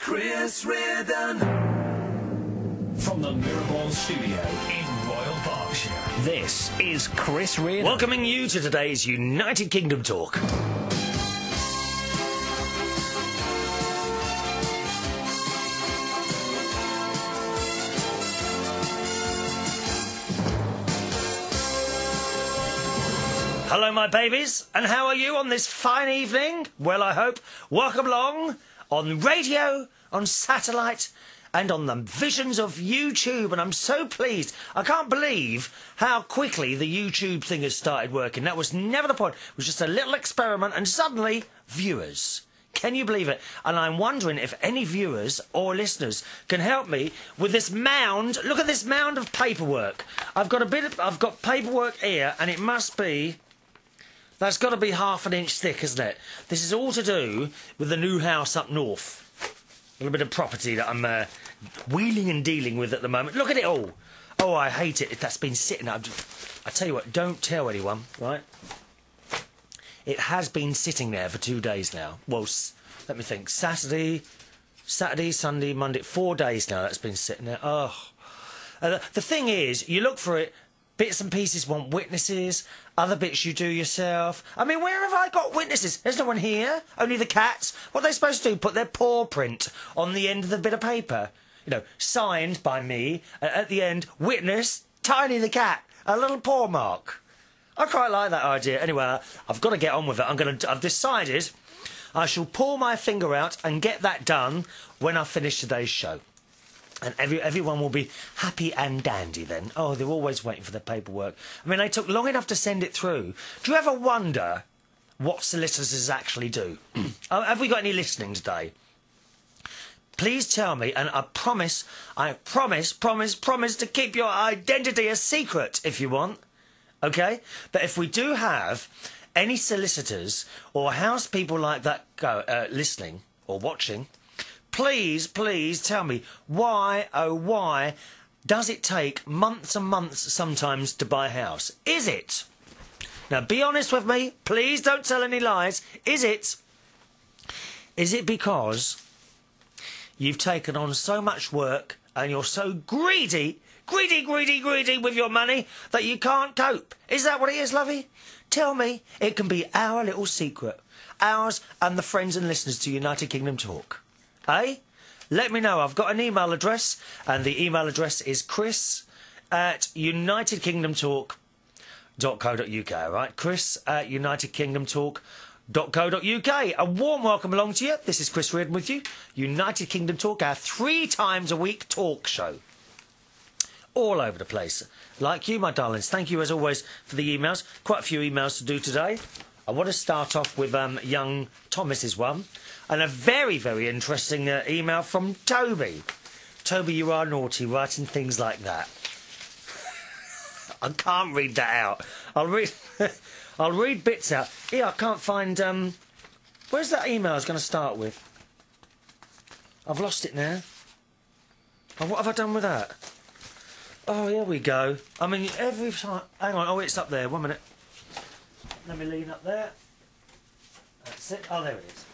Chris Reardon. From the Mirrorball Studio in Royal Berkshire, this is Chris Reardon. Welcoming you to today's United Kingdom talk. Hello, my babies, and how are you on this fine evening? Well, I hope. Welcome along on radio, on satellite, and on the visions of YouTube, and I'm so pleased. I can't believe how quickly the YouTube thing has started working. That was never the point. It was just a little experiment, and suddenly, viewers. Can you believe it? And I'm wondering if any viewers or listeners can help me with this mound. Look at this mound of paperwork. I've got paperwork here, and it must be... That's got to be half an inch thick, isn't it? This is all to do with the new house up north. A little bit of property that I'm wheeling and dealing with at the moment. Look at it all. Oh, I hate it. That's been sitting there. I tell you what, don't tell anyone, right? It has been sitting there for 2 days now. Well, let me think. Saturday, Sunday, Monday. 4 days now that's been sitting there. Oh. The thing is, you look for it, bits and pieces want witnesses, other bits you do yourself. I mean, where have I got witnesses? There's no one here, only the cats. What are they supposed to do? Put their paw print on the end of the bit of paper? You know, signed by me, at the end, witness, Tiny the cat, a little paw mark. I quite like that idea. Anyway, I've got to get on with it. I've decided I shall pull my finger out and get that done when I finish today's show. And everyone will be happy and dandy then. Oh, they're always waiting for the paperwork. I mean, they took long enough to send it through. Do you ever wonder what solicitors actually do? Have we got any listening today? Please tell me, and I promise to keep your identity a secret if you want. OK? But if we do have any solicitors or house people like that listening or watching... Please tell me why, oh why, does it take months and months sometimes to buy a house? Is it? Now be honest with me, please don't tell any lies. Is it because you've taken on so much work and you're so greedy with your money that you can't cope? Is that what it is, lovey? Tell me. It can be our little secret. Ours and the friends and listeners to United Kingdom Talk. Eh? Let me know. I've got an email address, and the email address is chris@unitedkingdomtalk.co.uk, all right? chris@unitedkingdomtalk.co.uk. A warm welcome along to you. This is Chris Reardon with you. United Kingdom Talk, our 3 times a week talk show. All over the place. Like you, my darlings. Thank you, as always, for the emails. Quite a few emails to do today. I want to start off with young Thomas's one. And a very, very interesting email from Toby. Toby, you are naughty, writing things like that. I can't read that out. I'll read bits out. Here, I can't find... where's that email I was going to start with? I've lost it now. Oh, what have I done with that? Oh, here we go. I mean, every time... Hang on. Oh, it's up there. 1 minute. Let me lean up there. That's it. Oh, there it is.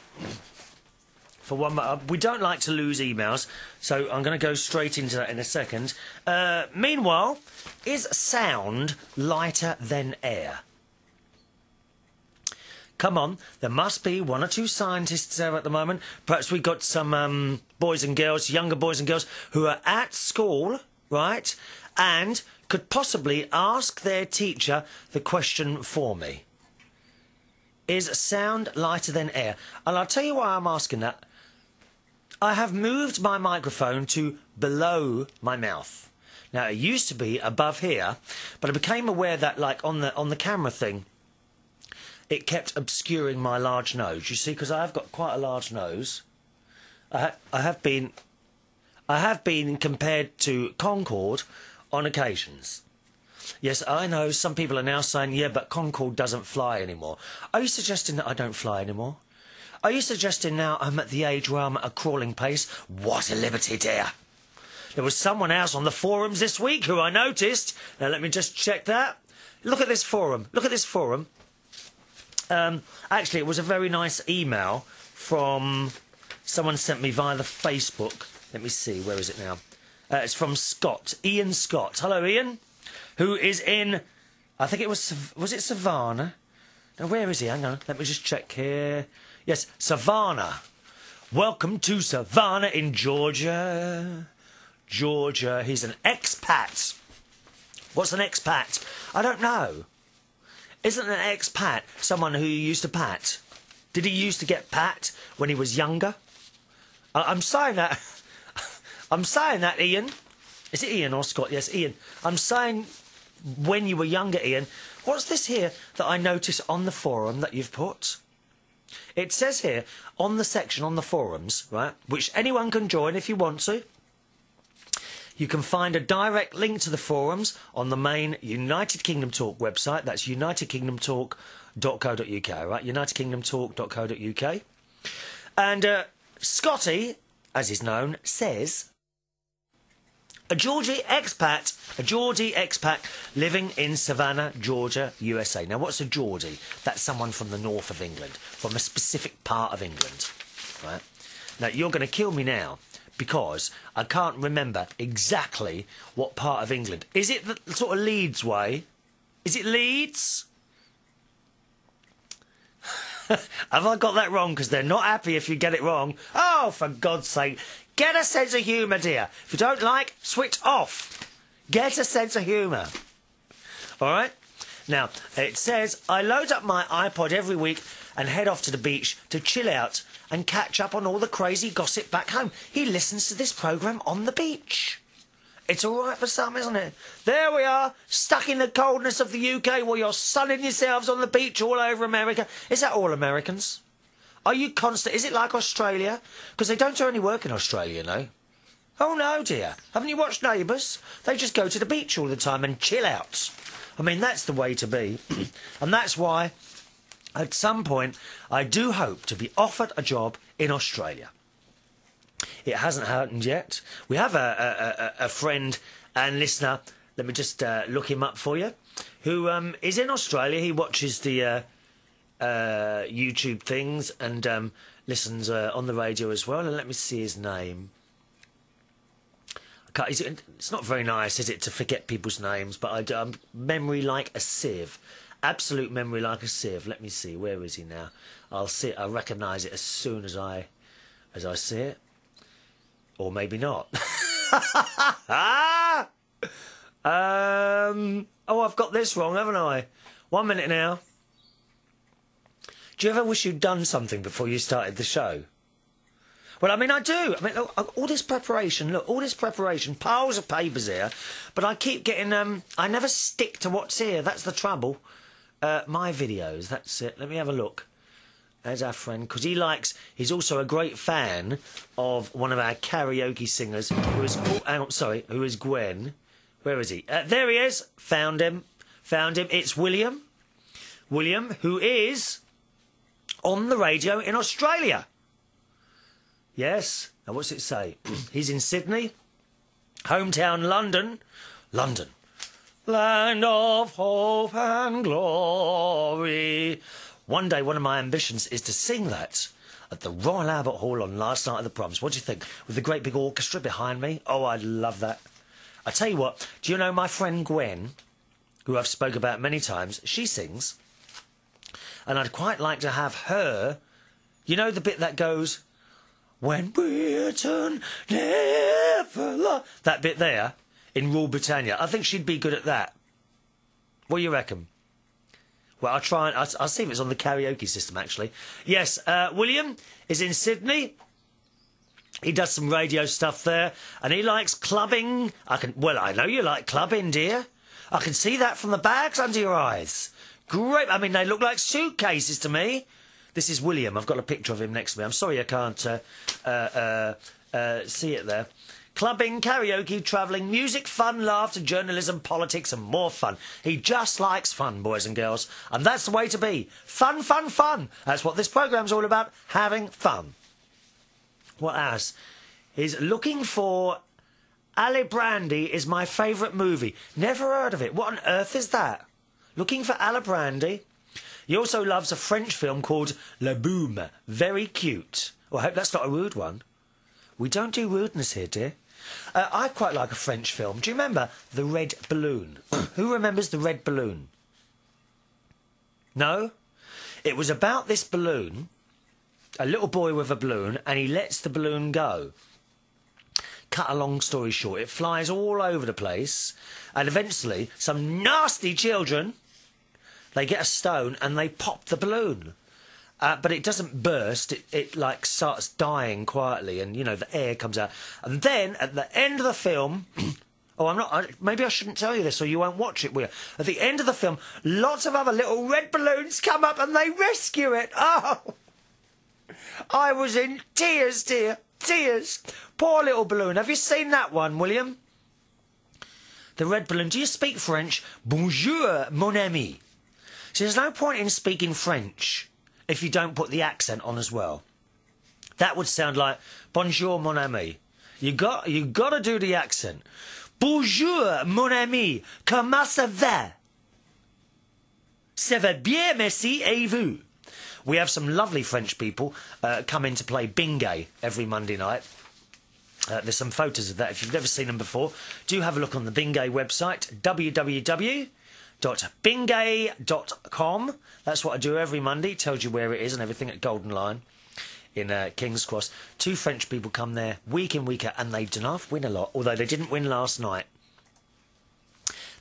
For one, we don't like to lose emails, so I'm going to go straight into that in a second. Meanwhile, is sound lighter than air? Come on, there must be 1 or 2 scientists there at the moment. Perhaps we've got some boys and girls, younger boys and girls, who are at school, right, and could possibly ask their teacher the question for me. Is sound lighter than air? And I'll tell you why I'm asking that. I have moved my microphone to below my mouth. Now, it used to be above here, but I became aware that, like, on the camera thing, it kept obscuring my large nose. You see, because I have got quite a large nose. I have been compared to Concorde on occasions. Yes, I know some people are now saying, yeah, but Concorde doesn't fly anymore. Are you suggesting that I don't fly anymore? Are you suggesting now I'm at the age where I'm at a crawling pace? What a liberty, dear. There was someone else on the forums this week who I noticed. Now, let me just check that. Look at this forum. Look at this forum. Actually, it was a very nice email from someone sent me via the Facebook. Let me see, where is it now? It's from Scott, Ian Scott. Hello, Ian, who is in, I think it was it Savannah? Now, where is he? Hang on, let me just check here. Yes, Savannah. Welcome to Savannah in Georgia. Georgia, he's an expat. What's an expat? I don't know. Isn't an expat someone who you used to pat? Did he used to get pat when he was younger? I'm saying that. I'm saying that, Ian. Is it Ian or Scott? Yes, Ian. I'm saying when you were younger, Ian. What's this here that I notice on the forum that you've put? It says here on the section on the forums, right, which anyone can join if you want to. You can find a direct link to the forums on the main United Kingdom Talk website. That's unitedkingdomtalk.co.uk, right? unitedkingdomtalk.co.uk. And Scotty, as is known, says a Geordie expat living in Savannah, Georgia, USA. Now, what's a Geordie? That's someone from the north of England, from a specific part of England, right? Now, you're going to kill me now because I can't remember exactly what part of England. Is it the sort of Leeds way? Is it Leeds? Have I got that wrong? Because they're not happy if you get it wrong. Oh, for God's sake. Get a sense of humour, dear. If you don't like, switch off. Get a sense of humour. All right? Now, it says, I load up my iPod every week and head off to the beach to chill out and catch up on all the crazy gossip back home. He listens to this programme on the beach. It's all right for some, isn't it? There we are, stuck in the coldness of the UK while you're sunning yourselves on the beach all over America. Is that all Americans? Are you constant? Is it like Australia? Because they don't do any work in Australia, no? Oh, no, dear. Haven't you watched Neighbours? They just go to the beach all the time and chill out. I mean, that's the way to be. And that's why, at some point, I do hope to be offered a job in Australia. It hasn't happened yet. We have a friend and listener, let me just look him up for you, who is in Australia. He watches the YouTube things and listens on the radio as well. And let me see his name. It's not very nice, is it, to forget people's names, but I'm memory like a sieve. Absolute memory like a sieve. Let me see, where is he now? I'll recognise it as soon as I see it. Or maybe not. Oh, I've got this wrong, haven't I? 1 minute now. Do you ever wish you'd done something before you started the show? Well, I mean, I do. I mean, all this preparation, look, all this preparation, piles of papers here, but I keep getting, I never stick to what's here. That's the trouble. My videos, that's it. Let me have a look. There's our friend, because he's also a great fan of one of our karaoke singers, who is Gwen. Where is he? There he is. Found him. It's William. William, who is on the radio in Australia. Yes. Now, what's it say? He's in Sydney. Hometown, London. London. Land of hope and glory. One day, one of my ambitions is to sing that at the Royal Albert Hall on last night of the Proms. What do you think? With the great big orchestra behind me? Oh, I'd love that. I tell you what, do you know my friend Gwen, who I've spoke about many times? She sings. And I'd quite like to have her, you know the bit that goes, when Britain never lost, that bit there, in Rule Britannia. I think she'd be good at that. What do you reckon? Well, I'll try and I'll see if it's on the karaoke system, actually. Yes, William is in Sydney. He does some radio stuff there, and he likes clubbing. Well, I know you like clubbing, dear. I can see that from the bags under your eyes. Great. I mean, they look like suitcases to me. This is William. I've got a picture of him next to me. I'm sorry I can't see it there. Clubbing, karaoke, travelling, music, fun, laughter, journalism, politics and more fun. He just likes fun, boys and girls. And that's the way to be. Fun, fun, fun. That's what this programme's all about, having fun. What else? He's looking for Ali Brandy is my favourite movie. Never heard of it. What on earth is that? Looking for Ali Brandy. He also loves a French film called Le Boom. Very cute. Well, I hope that's not a rude one. We don't do rudeness here, dear. I quite like a French film. Do you remember The Red Baloon? Who remembers The Red Baloon? No? It was about this balloon, a little boy with a balloon, and he lets the balloon go. Cut a long story short, it flies all over the place, and eventually some nasty children, they get a stone and they pop the balloon. But it doesn't burst, it like starts dying quietly, and you know the air comes out. And then at the end of the film, maybe I shouldn't tell you this or you won't watch it, will you? At the end of the film, lots of other little red balloons come up and they rescue it. Oh, I was in tears, dear, tears. Poor little balloon. Have you seen that one, William? The Red Balloon. Do you speak French? Bonjour, mon ami. See, there's no point in speaking French if you don't put the accent on as well. That would sound like bonjour, mon ami. You got to do the accent. Bonjour, mon ami. Comment ça va? Ça va bien, merci, et vous? We have some lovely French people come in to play Bingay every Monday night. There's some photos of that. If you've never seen them before, do have a look on the Bingay website, www.bingay.com. That's what I do every Monday. It tells you where it is and everything at Golden Lion in King's Cross. Two French people come there week in, week out, and they don't half win a lot, although they didn't win last night.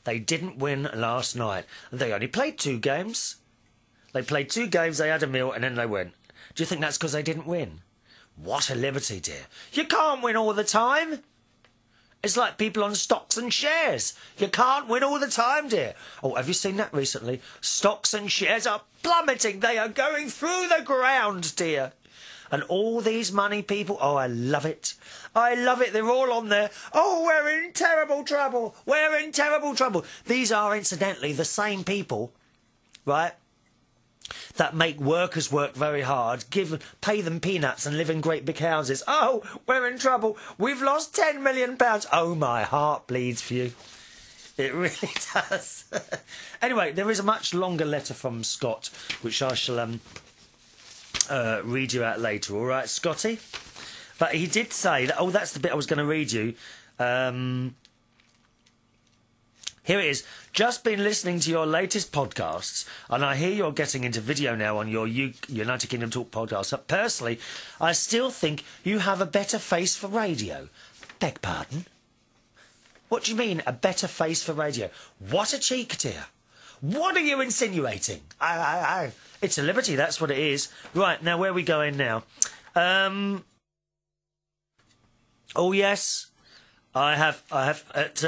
They didn't win last night. They only played 2 games. They played 2 games, they had a meal, and then they went. Do you think that's because they didn't win? What a liberty, dear. You can't win all the time. It's like people on stocks and shares. You can't win all the time, dear. Oh, have you seen that recently? Stocks and shares are plummeting. They are going through the ground, dear. And all these money people, oh, I love it. I love it. They're all on there. Oh, we're in terrible trouble. We're in terrible trouble. These are, incidentally, the same people, right, that make workers work very hard, pay them peanuts and live in great big houses. Oh, we're in trouble. We've lost £10 million. Oh, my heart bleeds for you. It really does. Anyway, there is a much longer letter from Scott, which I shall read you out later. All right, Scotty? But he did say that... Oh, that's the bit I was going to read you. Here it is. Just been listening to your latest podcasts, and I hear you're getting into video now on your United Kingdom Talk podcast. But personally, I still think you have a better face for radio. Beg pardon? What do you mean, a better face for radio? What a cheek, dear. What are you insinuating? It's a liberty, that's what it is. Right, now where are we going now? Oh, yes. I have at,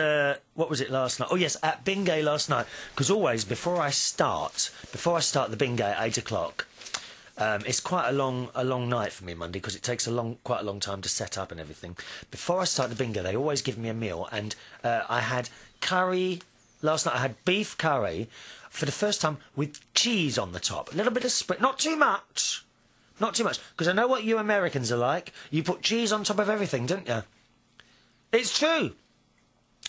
what was it last night? Oh, yes, at Bingay last night. Because always, before I start the Bingay at 8 o'clock, it's quite a long night for me, Monday, because it takes quite a long time to set up and everything. Before I start the Bingay, they always give me a meal, and I had curry. Last night I had beef curry for the first time with cheese on the top. A little bit of spread, not too much. Not too much, because I know what you Americans are like. You put cheese on top of everything, don't you? It's true.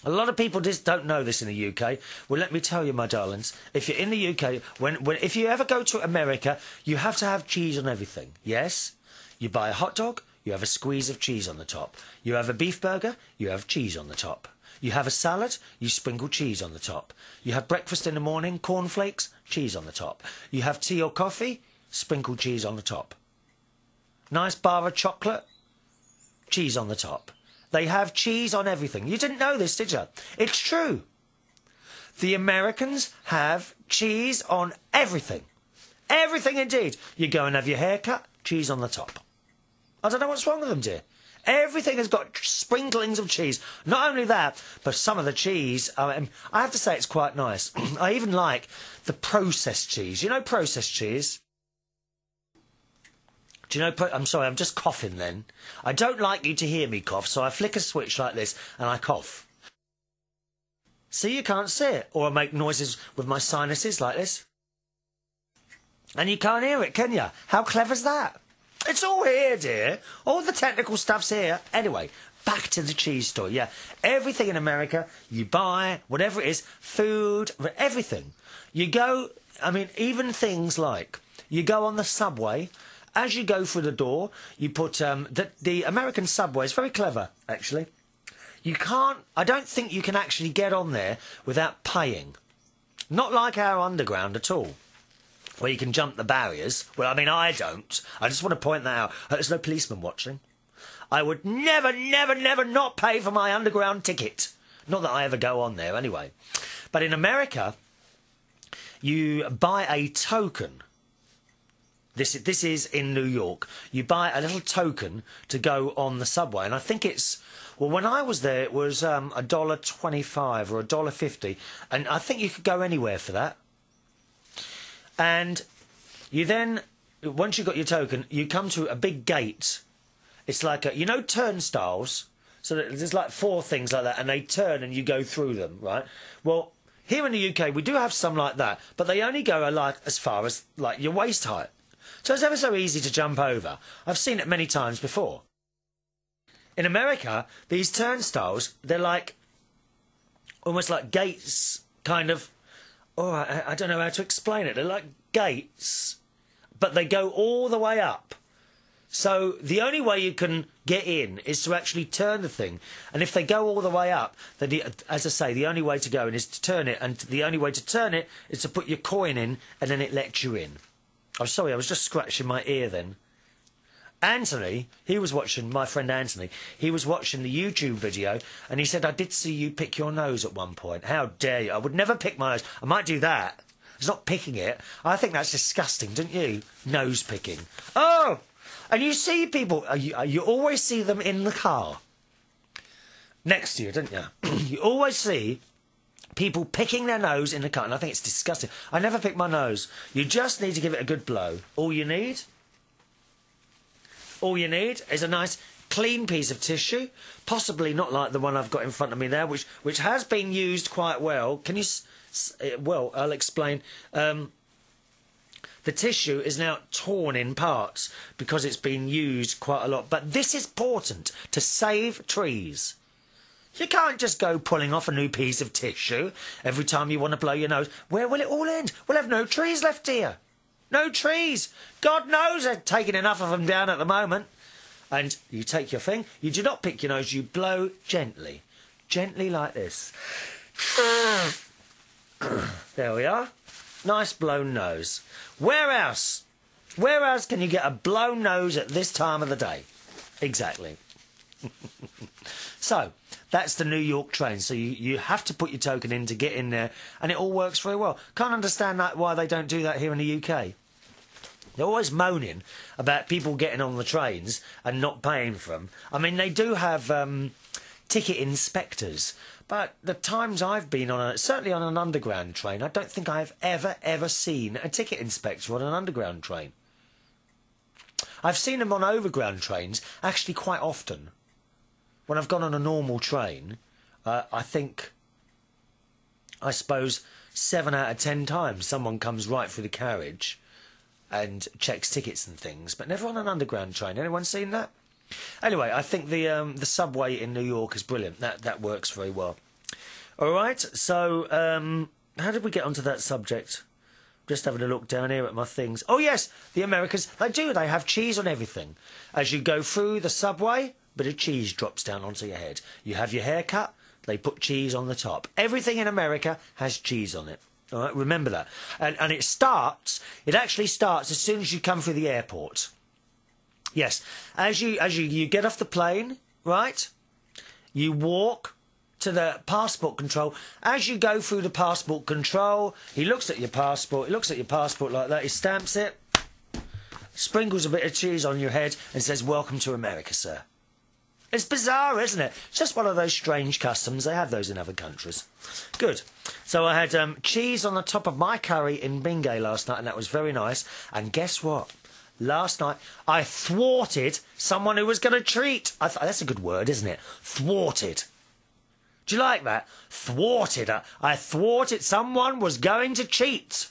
A lot of people just don't know this in the UK. Well, let me tell you, my darlings, if you're in the UK, if you ever go to America, you have to have cheese on everything. Yes? You buy a hot dog, you have a squeeze of cheese on the top. You have a beef burger, you have cheese on the top. You have a salad, you sprinkle cheese on the top. You have breakfast in the morning, cornflakes, cheese on the top. You have tea or coffee, sprinkle cheese on the top. Nice bar of chocolate, cheese on the top. They have cheese on everything. You didn't know this, did you? It's true. The Americans have cheese on everything. Everything indeed. You go and have your hair cut, cheese on the top. I don't know what's wrong with them, dear. Everything has got sprinklings of cheese. Not only that, but some of the cheese, I have to say it's quite nice. I even like the processed cheese. You know processed cheese? Do you know... I'm sorry, I'm just coughing then. I don't like you to hear me cough, so I flick a switch like this and I cough. See, you can't see it. Or I make noises with my sinuses like this. And you can't hear it, can you? How clever's that? It's all here, dear. All the technical stuff's here. Anyway, back to the cheese store. Yeah, everything in America, you buy, whatever it is, food, everything. You go... I mean, even things like... You go on the subway... as you go through the door, you put the American subway is very clever, actually. I don't think you can actually get on there without paying. Not like our underground at all, where you can jump the barriers. Well, I mean, I don't. I just want to point that out. There's no policeman watching. I would never, never, never not pay for my underground ticket. Not that I ever go on there, anyway. But in America, you buy a token. This is in New York. You buy a little token to go on the subway. And I think it's... Well, when I was there, it was $1.25 or $1.50. And I think you could go anywhere for that. And you then, once you've got your token, you come to a big gate. It's like, you know, turnstiles? So there's like 4 things like that, and they turn and you go through them, right? Well, here in the UK, we do have some like that, but they only go like as far as like your waist height. So it's ever so easy to jump over. I've seen it many times before. In America, these turnstiles, they're like, almost like gates, kind of, I don't know how to explain it. They're like gates, but they go all the way up. So the only way you can get in is to actually turn the thing. And if they go all the way up, then, as I say, the only way to go in is to turn it. And the only way to turn it is to put your coin in, and then it lets you in. I'm sorry, I was just scratching my ear then. Anthony, he was watching, my friend Anthony, he was watching the YouTube video, and he said, I did see you pick your nose at one point. How dare you? I would never pick my nose. I might do that. It's not picking it. I think that's disgusting, don't you? Nose picking. Oh! And you see people, you always see them in the car. Next to you, don't you? You always see people picking their nose in the car, and I think it's disgusting. I never pick my nose. You just need to give it a good blow. All you need is a nice clean piece of tissue, possibly not like the one I've got in front of me there, which has been used quite well. Can you... Well, I'll explain. The tissue is now torn in parts because it's been used quite a lot. But this is important to save trees. You can't just go pulling off a new piece of tissue every time you want to blow your nose. Where will it all end? We'll have no trees left here. No trees. God knows they're taking enough of them down at the moment. And you take your thing. You do not pick your nose. You blow gently. Gently like this. There we are. Nice blown nose. Where else? Where else can you get a blown nose at this time of the day? Exactly. So, that's the New York train. So you have to put your token in to get in there, and it all works very well. Can't understand why they don't do that here in the UK. They're always moaning about people getting on the trains and not paying for them. I mean, they do have ticket inspectors, but the times I've been on, certainly on an underground train, I don't think I've ever seen a ticket inspector on an underground train. I've seen them on overground trains, actually quite often. When I've gone on a normal train, I suppose 7 out of 10 times someone comes right through the carriage and checks tickets and things, but never on an underground train. Anyone seen that? Anyway, I think the subway in New York is brilliant. That works very well. All right, so how did we get onto that subject? Just having a look down here at my things. Oh, yes, the Americans, they have cheese on everything. As you go through the subway, a bit of cheese drops down onto your head. You have your hair cut, they put cheese on the top. Everything in America has cheese on it. All right, remember that. And it actually starts as soon as you come through the airport. Yes, as you get off the plane, right, you walk to the passport control. As you go through the passport control, he looks at your passport like that, he stamps it, sprinkles a bit of cheese on your head and says, "Welcome to America, sir." It's bizarre, isn't it? It's just one of those strange customs. They have those in other countries. Good. So I had cheese on the top of my curry in Bingay last night, and that was very nice. And guess what? Last night, I thwarted someone who was going to treat. That's a good word, isn't it? Thwarted. Do you like that? Thwarted. I thwarted. Someone was going to cheat.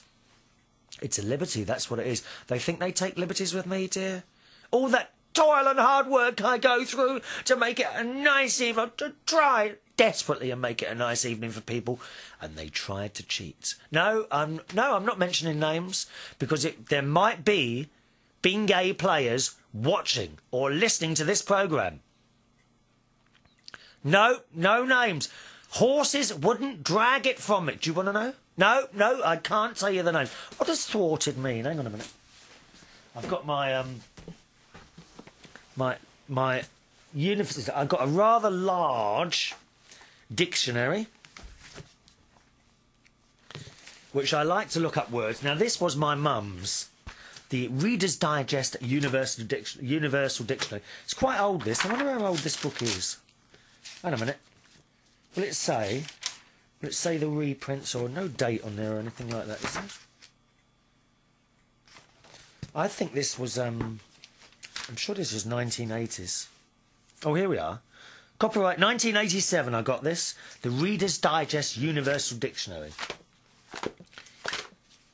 It's a liberty, that's what it is. They think they take liberties with me, dear. All that toil and hard work I go through to make it a nice evening, to try desperately and make it a nice evening for people, and they tried to cheat. No, I'm not mentioning names, because there might be Bingay players watching or listening to this programme? No, no names. Horses wouldn't drag it from it. Do you want to know? No, no, I can't tell you the name. What does thwarted mean? Hang on a minute. I've got my my university. I've got a rather large dictionary, which I like to look up words. Now, this was my mum's, the Reader's Digest Universal Dictionary. It's quite old, this. I wonder how old this book is. Wait a minute. Will it say the reprints, or no date on there or anything like that, is there? I think this was, I'm sure this was 1980s. Oh, here we are. Copyright 1987, I got this. The Reader's Digest Universal Dictionary.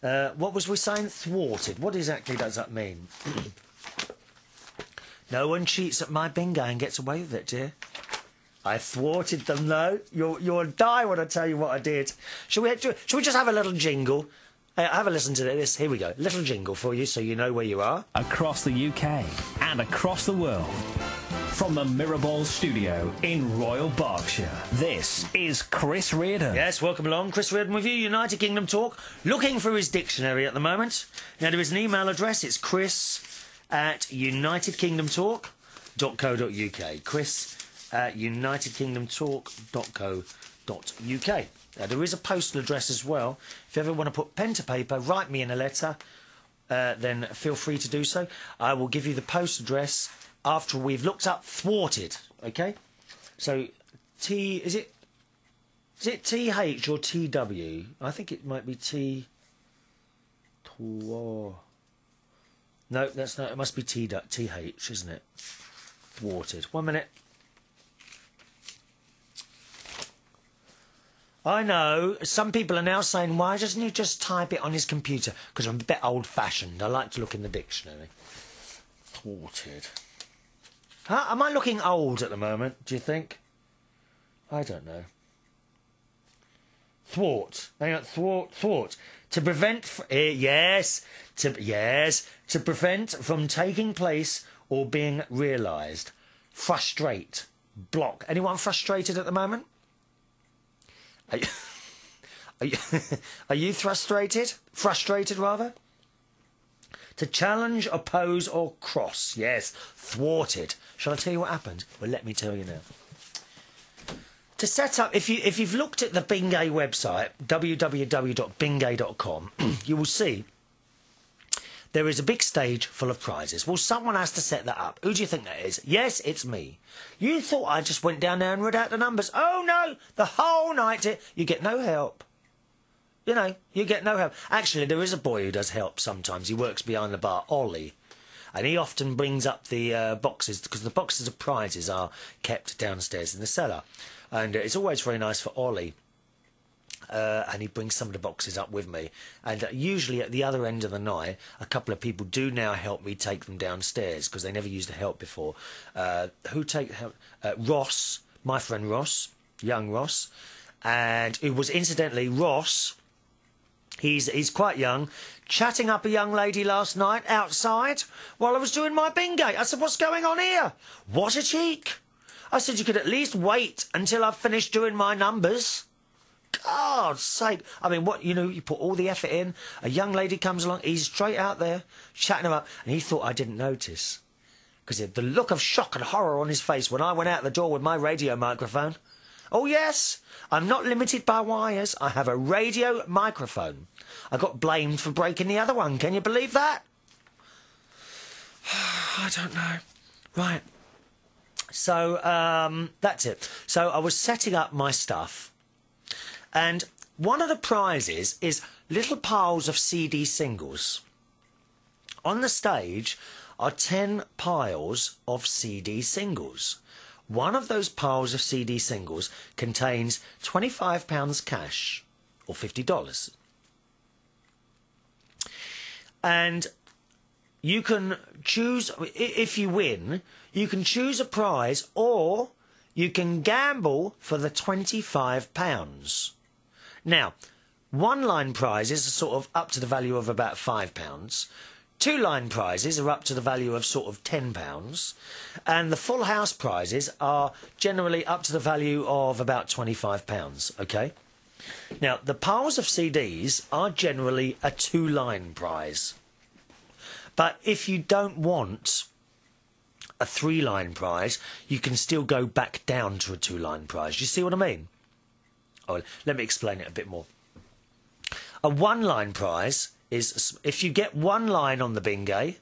What was we saying? Thwarted. What exactly does that mean? No one cheats at my bingo and gets away with it, dear. I thwarted them, though. You'll die when I tell you what I did. Shall we just have a little jingle? Have a listen to this. Here we go. Little jingle for you so you know where you are. Across the UK and across the world. From the Mirrorball studio in Royal Berkshire, this is Chris Reardon. Yes, welcome along. Chris Reardon with you, United Kingdom Talk. Looking for his dictionary at the moment. Now, there is an email address. It's chris@unitedkingdomtalk.co.uk. chris@unitedkingdomtalk.co.uk. Now, there is a postal address as well. If you ever want to put pen to paper, write me in a letter, then feel free to do so. I will give you the post address after we've looked up thwarted, okay? So, is it TH or TW? I think it might be T. No, that's not. It must be TH, isn't it? Thwarted. 1 minute. I know, some people are now saying, why doesn't he just type it on his computer? Because I'm a bit old-fashioned. I like to look in the dictionary. Thwarted. Huh? Am I looking old at the moment, do you think? I don't know. Thwart. Hang on, thwart. To prevent... To prevent from taking place or being realised. Frustrate. Block. Anyone frustrated at the moment? Are you frustrated? Frustrated, rather? To challenge, oppose, or cross. Yes, thwarted. Shall I tell you what happened? Well, let me tell you now. To set up, if you've looked at the Bingay website, www.bingay.com, you will see there is a big stage full of prizes. Well, someone has to set that up. Who do you think that is? Yes, it's me. You thought I just went down there and read out the numbers. Oh, no, the whole night. You get no help. You know, you get no help. Actually, there is a boy who does help sometimes. He works behind the bar, Ollie. And he often brings up the boxes, because the boxes of prizes are kept downstairs in the cellar. And it's always very nice for Ollie. And he brings some of the boxes up with me. And usually at the other end of the night, a couple of people do now help me take them downstairs, because they never used to help before. Who take help? Ross, my friend Ross, young Ross. And it was incidentally Ross, he's quite young, chatting up a young lady last night outside while I was doing my Bingay. I said, what's going on here? What a cheek. I said, you could at least wait until I've finished doing my numbers. God's sake. I mean, you put all the effort in, a young lady comes along, he's straight out there, chatting him up, and he thought I didn't notice. Because he had the look of shock and horror on his face when I went out the door with my radio microphone. Oh, yes, I'm not limited by wires. I have a radio microphone. I got blamed for breaking the other one. Can you believe that? I don't know. Right. So, that's it. So I was setting up my stuff. And one of the prizes is little piles of CD singles. On the stage are 10 piles of CD singles. One of those piles of CD singles contains £25 cash, or $50. And you can choose, if you win, you can choose a prize, or you can gamble for the £25. Now, one-line prizes are sort of up to the value of about £5. two-line prizes are up to the value of sort of £10, and the full house prizes are generally up to the value of about £25, OK? Now, the piles of CDs are generally a two-line prize. But if you don't want a three-line prize, you can still go back down to a two-line prize. You see what I mean? Oh, let me explain it a bit more. A one-line prize is if you get one line on the Bingay,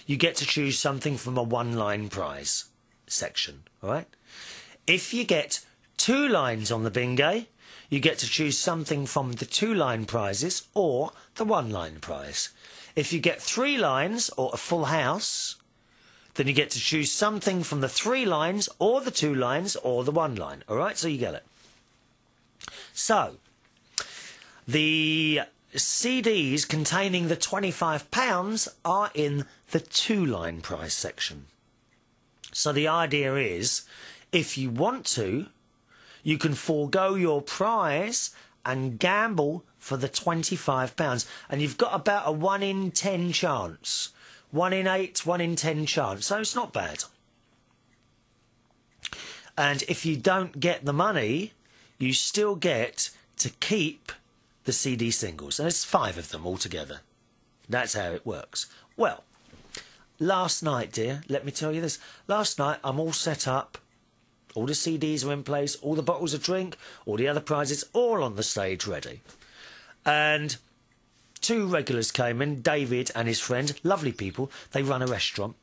you get to choose something from a one-line prize section, all right? If you get two lines on the Bingay, you get to choose something from the two-line prizes or the one-line prize. If you get three lines or a full house, then you get to choose something from the three lines or the two lines or the one line, all right? So you get it. So, the CDs containing the £25 are in the two-line prize section. So the idea is, if you want to, you can forego your prize and gamble for the £25. And you've got about a 1 in 10 chance. 1 in 8, 1 in 10 chance. So it's not bad. And if you don't get the money, you still get to keep the CD singles. And there's 5 of them altogether. That's how it works. Well, last night, dear, let me tell you this. Last night, I'm all set up. All the CDs are in place. All the bottles of drink. All the other prizes, all on the stage ready. And 2 regulars came in, David and his friend. Lovely people. They run a restaurant.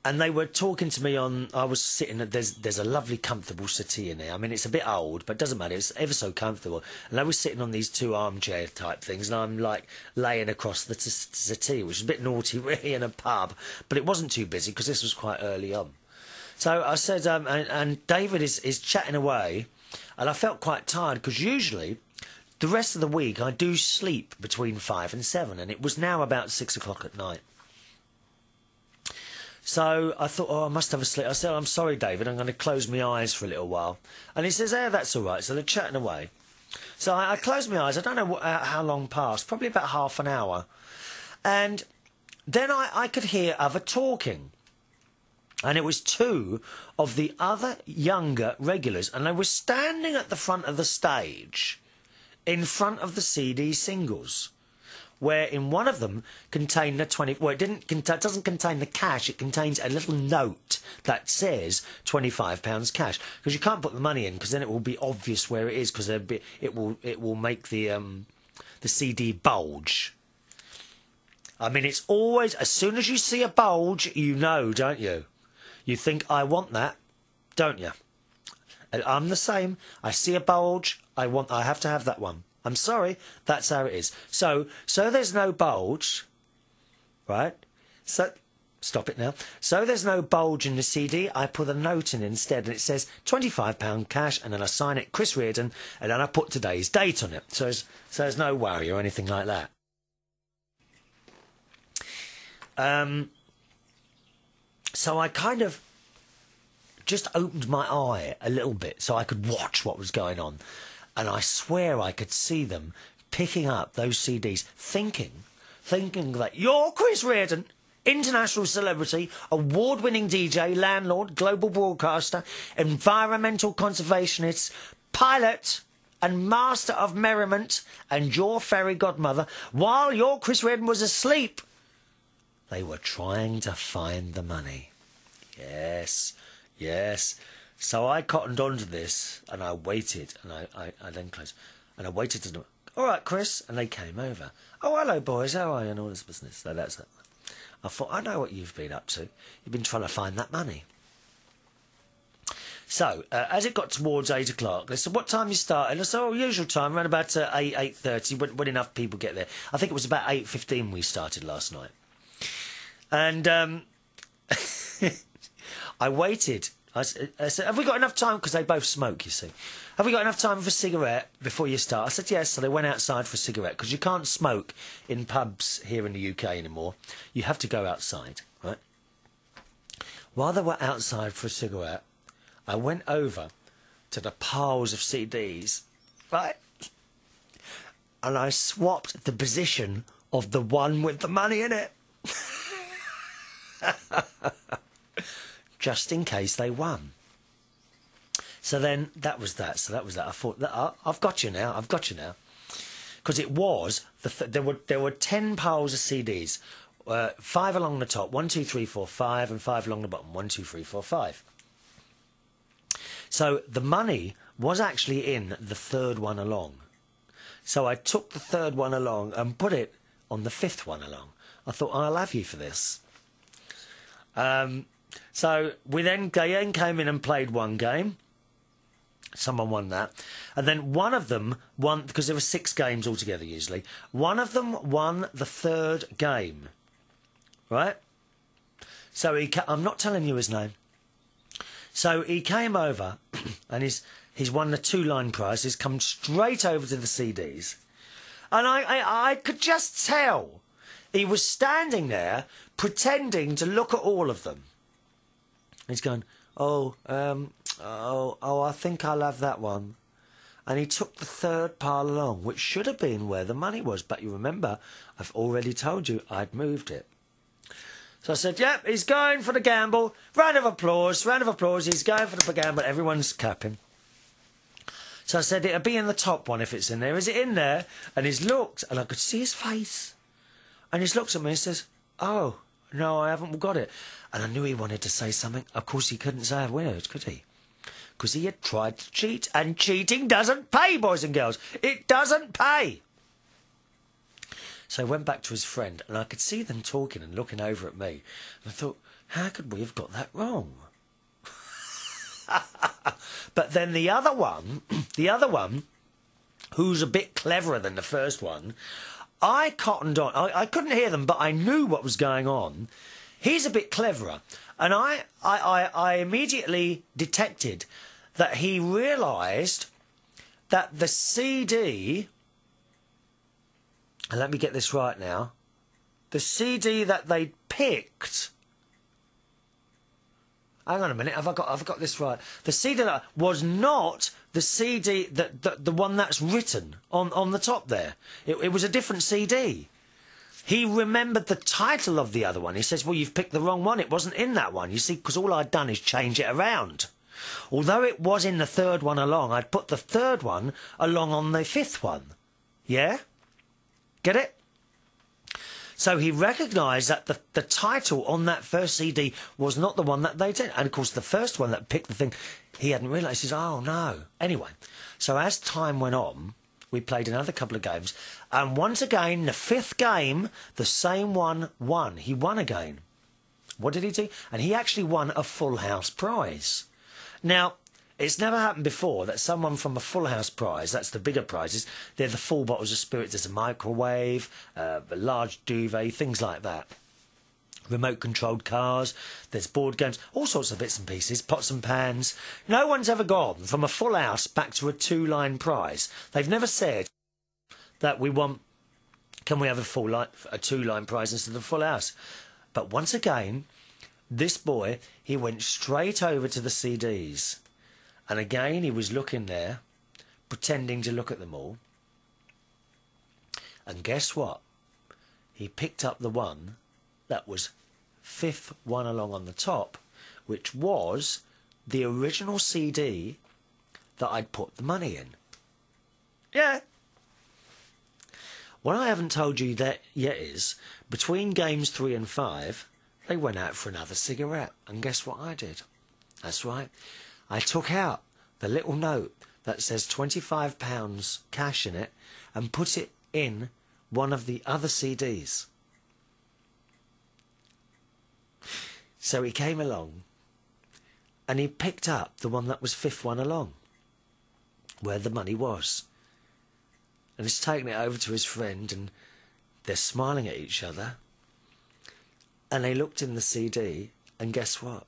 And they were talking to me on... I was sitting... There's a lovely, comfortable settee in there. I mean, it's a bit old, but it doesn't matter. It's ever so comfortable. And I was sitting on these 2 armchair type things, and I'm, like, laying across the settee, which is a bit naughty, really, in a pub. But it wasn't too busy, because this was quite early on. So I said... and David is chatting away, and I felt quite tired, because usually... the rest of the week, I do sleep between 5 and 7, and it was now about 6 o'clock at night. So I thought, oh, I must have a sleep. I said, I'm sorry, David, I'm going to close my eyes for a little while. And he says, that's all right. So they're chatting away. So I closed my eyes. I don't know how long passed, probably about half an hour. And then I could hear other talking. And it was 2 of the other younger regulars, and they were standing at the front of the stage in front of the CD singles, where in one of them contained the 20... Well, it doesn't contain the cash. It contains a little note that says £25 cash, because you can't put the money in, because then it will be obvious where it is, because it will make the CD bulge. I mean, it's always... As soon as you see a bulge, you know, don't you? You think, I want that, don't you? I'm the same. I see a bulge, I have to have that one. I'm sorry, that's how it is. So there's no bulge, right? So, stop it now. So there's no bulge in the CD, I put a note in instead, and it says £25 cash, and then I sign it, Chris Reardon, and then I put today's date on it. So there's no worry or anything like that. So I kind of just opened my eye a little bit so I could watch what was going on. And I swear I could see them picking up those CDs, thinking that you're Chris Reardon, international celebrity, award-winning DJ, landlord, global broadcaster, environmental conservationist, pilot and master of merriment, and your fairy godmother, while your Chris Reardon was asleep. They were trying to find the money. Yes. So I cottoned onto this, and I waited, and I then closed, and I waited to... All right, Chris, and they came over. Oh, hello, boys, how are you, and all this business. So that's it. I thought, I know what you've been up to. You've been trying to find that money. So, as it got towards 8 o'clock, they said, what time you starting? I said, oh, usual time, around about 8:30, when enough people get there. I think it was about 8:15 we started last night. And I waited. I said, have we got enough time? Because they both smoke, you see. Have we got enough time for a cigarette before you start? I said, yes. So they went outside for a cigarette, because you can't smoke in pubs here in the UK anymore. You have to go outside, right? While they were outside for a cigarette, I went over to the piles of CDs, right? And I swapped the position of the one with the money in it. Just in case they won. So then that was that. So that was that. I thought, I've got you now. I've got you now. Because it was, there were 10 piles of CDs. 5 along the top, 1, 2, 3, 4, 5, and 5 along the bottom, 1, 2, 3, 4, 5. So the money was actually in the third one along. So I took the third one along and put it on the fifth one along. I thought, I'll have you for this. So we then came in and played one game. Someone won that. And then one of them won, because there were 6 games altogether usually. One of them won the third game. Right? So I'm not telling you his name. So he came over and he's won the 2-line prize. He's come straight over to the CDs. And I could just tell he was standing there pretending to look at all of them. He's going, I think I'll have that one. And he took the third pile along, which should have been where the money was. But you remember, I've already told you I'd moved it. So I said, yep, he's going for the gamble. Round of applause, he's going for the gamble. Everyone's clapping. So I said, it'll be in the top one if it's in there. Is it in there? And he's looked, and I could see his face. And he's looked at me and says, oh, no, I haven't got it. And I knew he wanted to say something. Of course, he couldn't say a word, could he? Because he had tried to cheat. And cheating doesn't pay, boys and girls. It doesn't pay. So I went back to his friend, and I could see them talking and looking over at me. And I thought, how could we have got that wrong? But then the other one, who's a bit cleverer than the first one, I cottoned on. I couldn't hear them, but I knew what was going on. He's a bit cleverer. And I immediately detected that he realised that the CD... And let me get this right now. The CD that they picked... Hang on a minute, have I got this right? The CD that was not the CD, the one that's written on the top there. It was a different CD. He remembered the title of the other one. He says, well, you've picked the wrong one. It wasn't in that one. You see, because all I'd done is change it around. Although it was in the third one along, I'd put the third one along on the fifth one. Yeah? Get it? So he recognised that the title on that first CD was not the one that they did. And, of course, the first one that picked the thing, he hadn't realised. He says, oh, no. Anyway, so as time went on, we played another couple of games. And once again, the fifth game, the same one won. He won again. What did he do? And he actually won a full house prize. Now, it's never happened before that someone from a full house prize, that's the bigger prizes, they're the full bottles of spirits, there's a microwave, a large duvet, things like that. Remote-controlled cars, there's board games, all sorts of bits and pieces, pots and pans. No one's ever gone from a full house back to a 2-line prize. They've never said that we want, can we have a 2-line prize instead of a full house? But once again, this boy, he went straight over to the CDs. And again, he was looking there, pretending to look at them all. And guess what? He picked up the one that was fifth one along on the top, which was the original CD that I'd put the money in. Yeah. What I haven't told you that yet is, between games 3 and 5, they went out for another cigarette. And guess what I did? That's right. I took out the little note that says £25 cash in it and put it in one of the other CDs. So he came along and he picked up the one that was fifth one along, where the money was. And he's taken it over to his friend and they're smiling at each other. And they looked in the CD and guess what?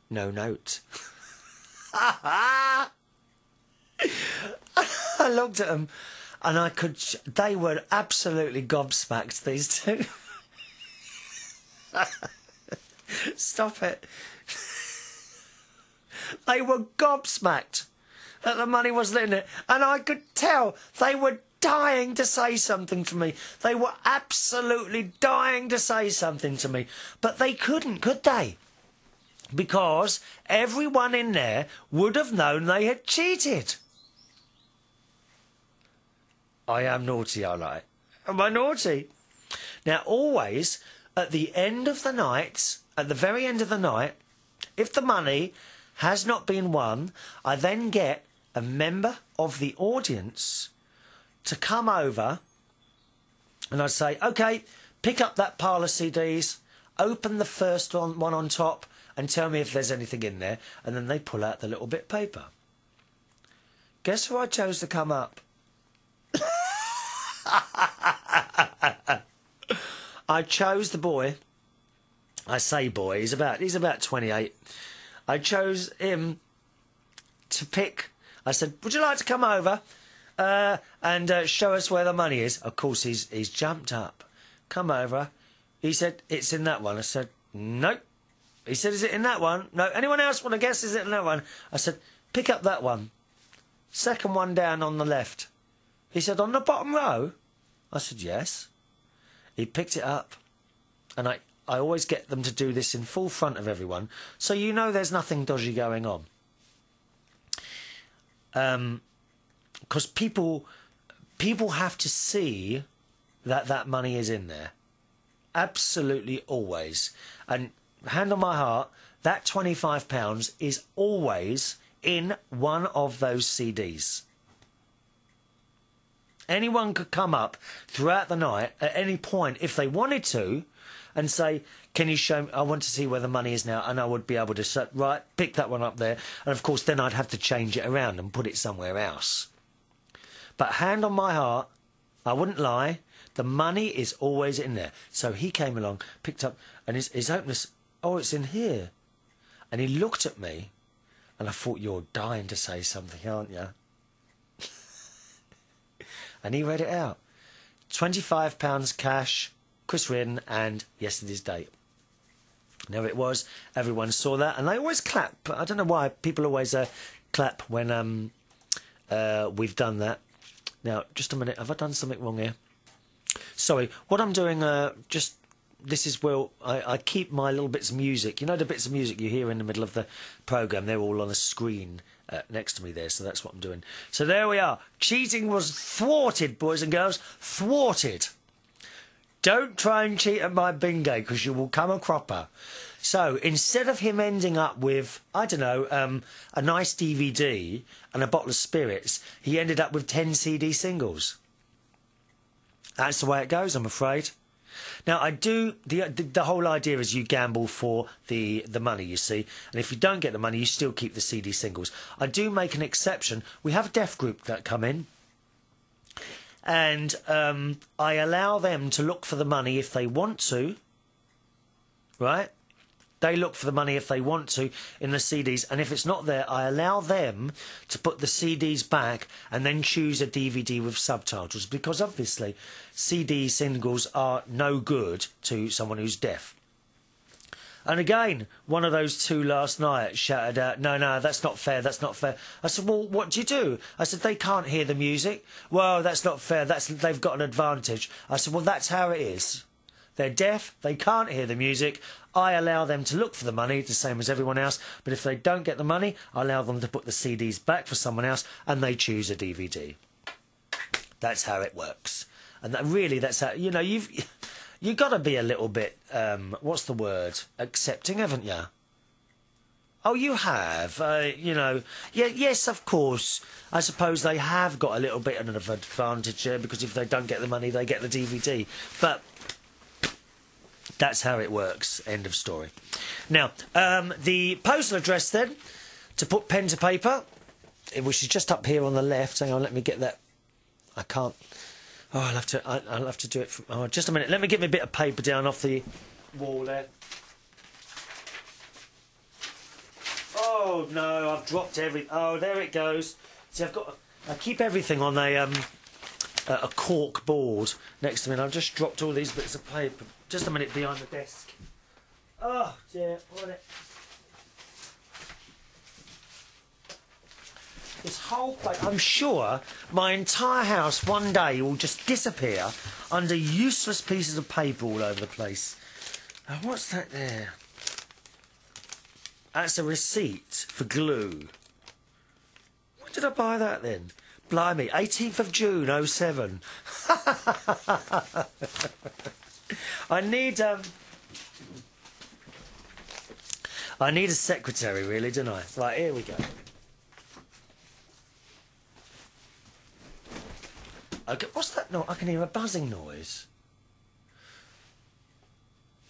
No note. I looked at them and they were absolutely gobsmacked, these two. Stop it. They were gobsmacked that the money wasn't in it. And I could tell they were dying to say something to me. They were absolutely dying to say something to me. But they couldn't, could they? Because everyone in there would have known they had cheated. I am naughty, I like. Am I naughty? Now, always, at the end of the night, at the very end of the night, if the money has not been won, I then get a member of the audience to come over and I'd say, OK, pick up that pile of CDs, open the first one on top and tell me if there's anything in there. And then they pull out the little bit of paper. Guess who I chose to come up? I chose the boy. I say boy, he's about 28. I chose him to pick. I said, would you like to come over and show us where the money is? Of course, he's jumped up. Come over. He said, it's in that one. I said, nope. He said, is it in that one? No. Anyone else want to guess, is it in that one? I said, pick up that one. Second one down on the left. He said, on the bottom row? I said, yes. He picked it up. And I always get them to do this in full front of everyone, so you know there's nothing dodgy going on. Because people have to see that money is in there. Absolutely always. And hand on my heart, that £25 is always in one of those CDs. Anyone could come up throughout the night at any point if they wanted to and say, can you show me, I want to see where the money is now, and I would be able to say, right, pick that one up there. And of course then I'd have to change it around and put it somewhere else. But hand on my heart, I wouldn't lie, the money is always in there. So he came along, picked up, and his openness, oh, it's in here. And he looked at me, and I thought, you're dying to say something, aren't you? And he read it out. £25 cash, Chris Reardon, and yesterday's date. There it was. Everyone saw that, and they always clap. I don't know why people always clap when we've done that. Now, just a minute. Have I done something wrong here? Sorry. What I'm doing, this is where I keep my little bits of music. You know the bits of music you hear in the middle of the programme? They're all on a screen next to me there, so that's what I'm doing. So there we are. Cheating was thwarted, boys and girls. Thwarted. Don't try and cheat at my Bingay, because you will come a cropper. So instead of him ending up with, I don't know, a nice DVD and a bottle of spirits, he ended up with 10 CD singles. That's the way it goes, I'm afraid. Now, I do, the whole idea is you gamble for the money, you see, and if you don't get the money, you still keep the CD singles. I do make an exception. We have a deaf group that come in, and I allow them to look for the money if they want to, right? They look for the money if they want to in the CDs, and if it's not there, I allow them to put the CDs back and then choose a DVD with subtitles, because obviously CD singles are no good to someone who's deaf. And again, one of those two last night shouted out, no, that's not fair, that's not fair. I said, well, what do you do? I said, they can't hear the music. Well, that's not fair, they've got an advantage. I said, well, that's how it is. They're deaf, they can't hear the music. I allow them to look for the money, the same as everyone else. But if they don't get the money, I allow them to put the CDs back for someone else, and they choose a DVD. That's how it works. And that's how, you know, you've got to be a little bit, what's the word, accepting, haven't you? Oh, you have, you know. Yeah, yes, of course. I suppose they have got a little bit of an advantage here, because if they don't get the money, they get the DVD. But that's how it works. End of story. Now, the postal address then, to put pen to paper, which is just up here on the left. Hang on, let me get that. I can't. Oh, I'll have to do it. Oh, just a minute. Let me get me a bit of paper down off the wall there. Oh no, I've dropped everything. Oh, there it goes. See, I keep everything on a cork board next to me, and I've just dropped all these bits of paper. Just a minute, behind the desk. Oh dear, what it? This whole place, I'm sure my entire house one day will just disappear under useless pieces of paper all over the place. What's that there? That's a receipt for glue. When did I buy that then? Blimey, 18th of June, 07. I need a secretary, really, don't I? Right, here we go. Okay, what's that? No, I can hear a buzzing noise.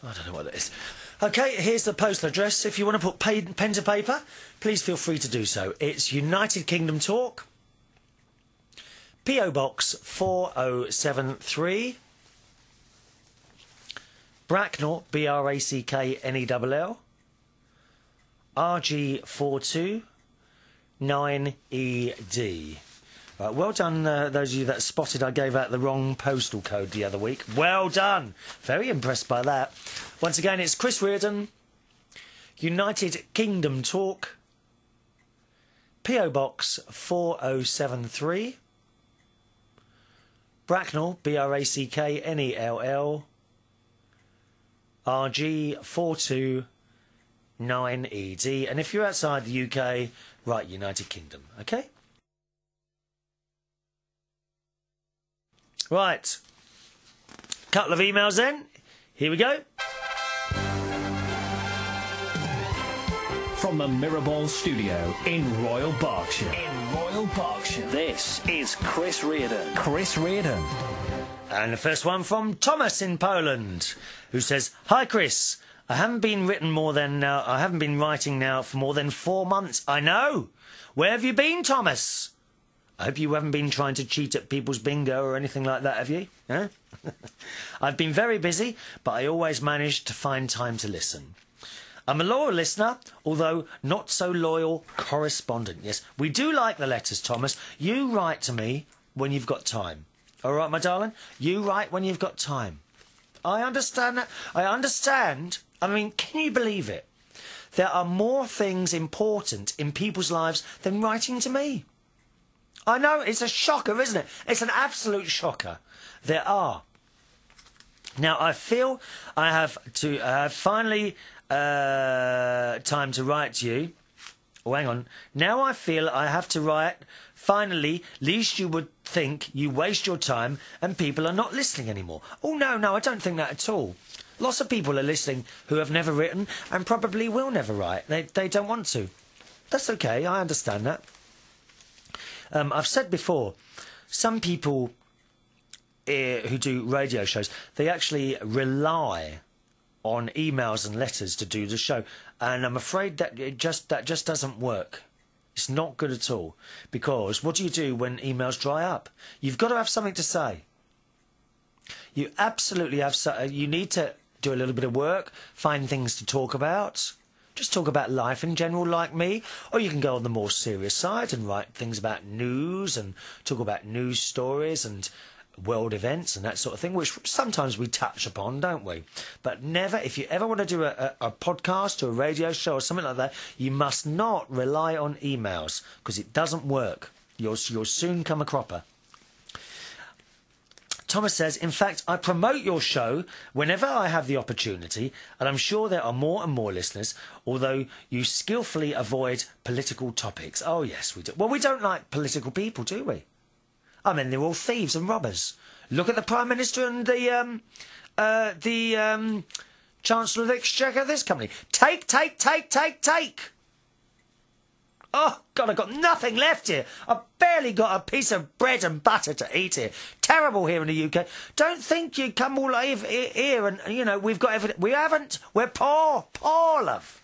I don't know what that is. Okay, here's the postal address. If you want to put pen to paper, please feel free to do so. It's United Kingdom Talk, P.O. Box 4073, Bracknell, Bracknell, RG42 9ED. Right, well done, those of you that spotted I gave out the wrong postal code the other week. Well done. Very impressed by that. Once again, it's Chris Reardon, United Kingdom Talk, P.O. Box 4073, Bracknell, Bracknell, RG42 9ED. And if you're outside the UK, right, United Kingdom, okay? Right. Couple of emails then. Here we go. From the Mirrorball studio in Royal Berkshire. This is Chris Reardon. Chris Reardon. And the first one from Thomas in Poland, who says, "Hi Chris, I haven't been writing now for more than 4 months. I know. Where have you been, Thomas? I hope you haven't been trying to cheat at people's bingo or anything like that, have you? Huh? I've been very busy, but I always manage to find time to listen. I'm a loyal listener, although not so loyal correspondent. Yes, we do like the letters, Thomas. You write to me when you've got time. All right, my darling? You write when you've got time. I understand that. I understand. I mean, can you believe it? There are more things important in people's lives than writing to me. I know, it's a shocker, isn't it? It's an absolute shocker. There are. Now, I feel I have to finally time to write to you. Oh, hang on. Now I feel I have to write. Finally, least you would think you waste your time and people are not listening anymore. Oh, no, I don't think that at all. Lots of people are listening who have never written and probably will never write. They don't want to. That's okay, I understand that. I've said before, some people who do radio shows, they actually rely on emails and letters to do the show, and I'm afraid that that just doesn't work. It's not good at all, because what do you do when emails dry up? You've got to have something to say. You absolutely have. You need to do a little bit of work, find things to talk about. Just talk about life in general, like me. Or you can go on the more serious side and write things about news and talk about news stories and world events and that sort of thing, which sometimes we touch upon, don't we? But never, if you ever want to do a podcast or a radio show or something like that, you must not rely on emails, because it doesn't work. You'll soon come a cropper. Thomas says, in fact, I promote your show whenever I have the opportunity, and I'm sure there are more and more listeners, although you skillfully avoid political topics. Oh, yes, we do. Well, we don't like political people, do we? I mean, they're all thieves and robbers. Look at the Prime Minister and the Chancellor of the Exchequer of this company. Take. Oh, God, I've got nothing left here. I've barely got a piece of bread and butter to eat here. Terrible here in the UK. Don't think you come all over here and, you know, we've got everything. We haven't. We're poor, love.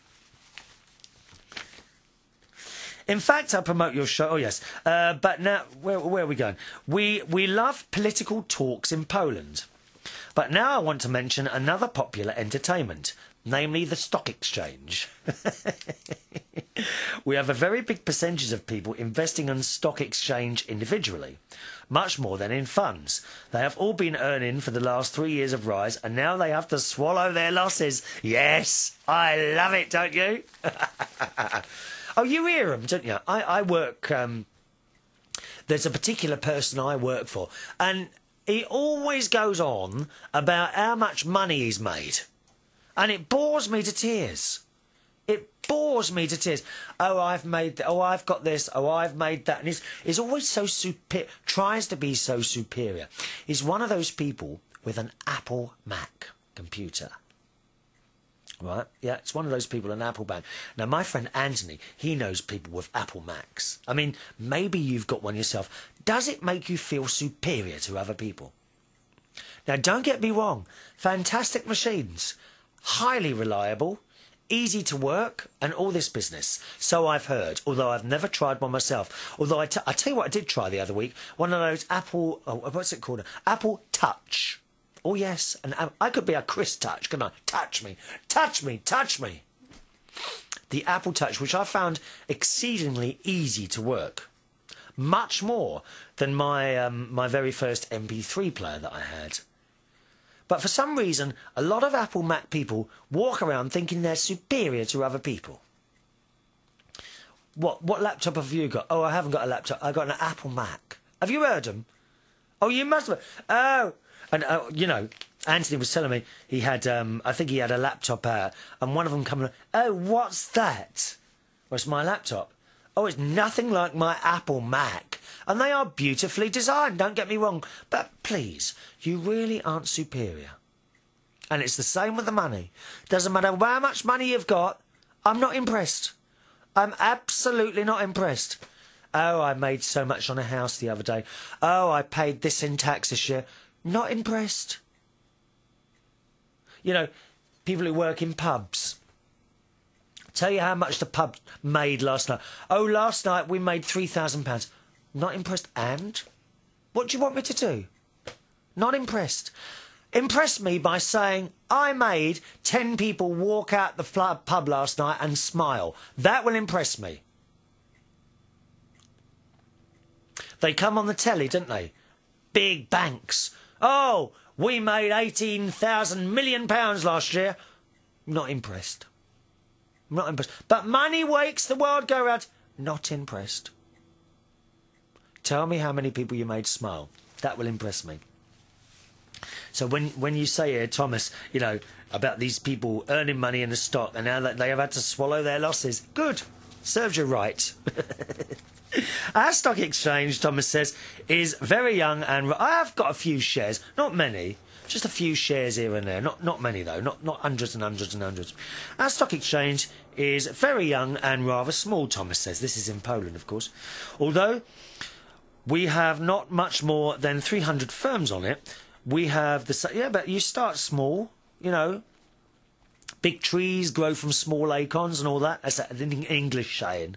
In fact, I promote your show. Oh, yes. But now, where are we going? We love political talks in Poland. But now I want to mention another popular entertainment, namely the stock exchange. We have a very big percentage of people investing in stock exchange individually, much more than in funds. They have all been earning for the last 3 years of rise, and now they have to swallow their losses. Yes, I love it, don't you? Oh, you hear them, don't you? I work there's a particular person I work for, and he always goes on about how much money he's made. And it bores me to tears. It bores me to tears. Oh, I've got this. Oh, I've made that. And he's always so tries to be so superior. He's one of those people with an Apple Mac computer. Right? Yeah, it's one of those people, an Apple Mac. Now, my friend Anthony, he knows people with Apple Macs. I mean, maybe you've got one yourself. Does it make you feel superior to other people? Now, don't get me wrong. Fantastic machines. Highly reliable. Easy to work, and all this business. So I've heard, although I've never tried one myself. Although I tell you what I did try the other week. One of those Apple... Oh, what's it called? Apple Touch. Oh, yes. And I could be a Chris Touch, couldn't I? Touch me. Touch me. Touch me. The Apple Touch, which I found exceedingly easy to work. Much more than my my very first MP3 player that I had. But for some reason, a lot of Apple Mac people walk around thinking they're superior to other people. What laptop have you got? Oh, I haven't got a laptop. I've got an Apple Mac. Have you heard them? Oh, you must have. Oh, and you know, Anthony was telling me he had, I think he had a laptop out, and one of them coming, oh, what's that? Well, it's my laptop. Oh, it's nothing like my Apple Mac. And they are beautifully designed, don't get me wrong. But please, you really aren't superior. And it's the same with the money. Doesn't matter how much money you've got, I'm not impressed. I'm absolutely not impressed. Oh, I made so much on a house the other day. Oh, I paid this in tax this year. Not impressed. You know, people who work in pubs. Tell you how much the pub made last night. Oh, last night we made £3,000. Not impressed. And? What do you want me to do? Not impressed. Impress me by saying I made 10 people walk out the pub last night and smile. That will impress me. They come on the telly, don't they? Big banks. Oh, we made £18,000 million last year. Not impressed. Not impressed. But money makes the world go round. Not impressed. Tell me how many people you made smile. That will impress me. So when you say here, Thomas, you know, about these people earning money in the stock and now that they have had to swallow their losses, good. Serves you right. Our stock exchange, Thomas says, is very young and I have got a few shares. Not many. Just a few shares here and there. Not many, though. Not hundreds and hundreds and hundreds. Our stock exchange is very young and rather small, Thomas says. This is in Poland, of course. Although we have not much more than 300 firms on it. We have the... Yeah, but you start small, you know. Big trees grow from small acorns and all that. That's an English saying.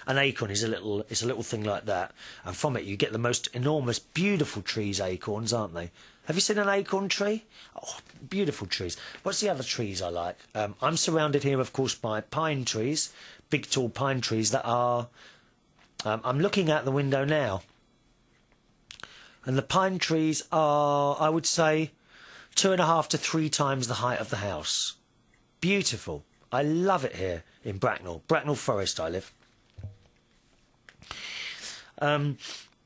An acorn is it's a little thing like that. And from it you get the most enormous, beautiful trees, acorns, aren't they? Have you seen an acorn tree? Oh, beautiful trees. What's the other trees I like? I'm surrounded here, of course, by pine trees. Big, tall pine trees that are... I'm looking out the window now. And the pine trees are, I would say, 2.5 to 3 times the height of the house. Beautiful. I love it here in Bracknell. Bracknell Forest I live.